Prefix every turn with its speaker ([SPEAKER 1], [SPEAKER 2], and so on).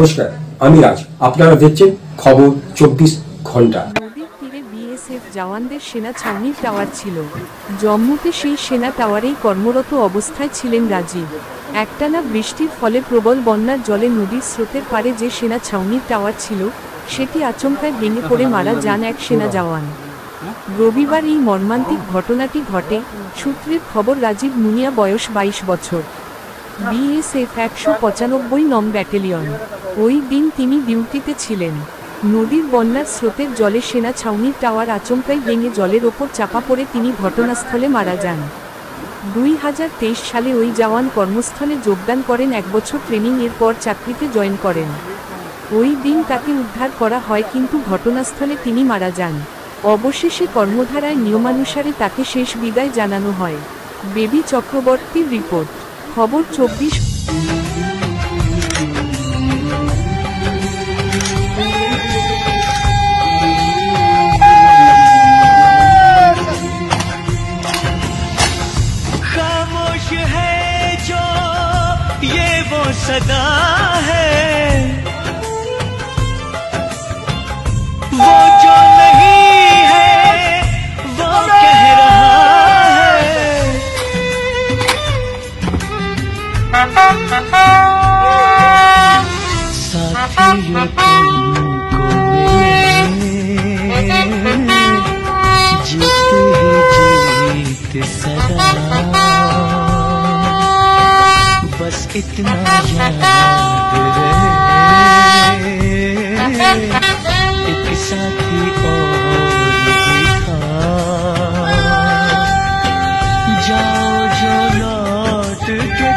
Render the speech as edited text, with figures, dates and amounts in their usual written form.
[SPEAKER 1] নমস্কার, আমি রাজ। আপনারা দেখছেন খবর 24 ঘন্টা।
[SPEAKER 2] নদীর তীরে বিএসএফ জওয়ানদের সেনা ছাউনির টাওয়ার ছিল। জম্মুতে সেই সেনা টাওয়ারেই কর্মরত অবস্থায় ছিলেন রাজীব। একটানা বৃষ্টির ফলে প্রবল বন্যার জলে নদীর স্রোতের পারে যে সেনা ছাউনির টাওয়ার ছিল, সেটি আচমকায় ভেঙে পড়ে মারা যান এক সেনা জওয়ান। রবিবার এই মর্মান্তিক ঘটনাটি ঘটে। সূত্রের খবর, রাজীব মুনিয়া, বয়স 22 বছর, বিএসএফ 195 নং ব্যাটালিয়ন। ওই দিন তিনি ডিউটিতে ছিলেন। নদীর বন্যার স্রোতের জলে সেনা ছাউনির টাওয়ার আচমকাই ভেঙে জলের ওপর চাপা পড়ে তিনি ঘটনাস্থলে মারা যান। 2023 সালে ওই জওয়ান কর্মস্থলে যোগদান করেন। 1 বছর ট্রেনিং এর পর চাকরিতে জয়েন করেন। ওই দিন তাকে উদ্ধার করা হয়, কিন্তু ঘটনাস্থলে তিনি মারা যান। অবশেষে কর্মধারায় নিয়মানুসারে তাকে শেষ বিদায় জানানো হয়। বেবি চক্রবর্তীর রিপোর্ট, খবর 24।
[SPEAKER 3] खामोश है जो ये वो सदा है, वो जो नहीं है वो कह रहा है। साथियों तुमको मिले जीत ही जीत सदा, बस इतना याद रहे एक साथी और भी था। जाओ जो लौट के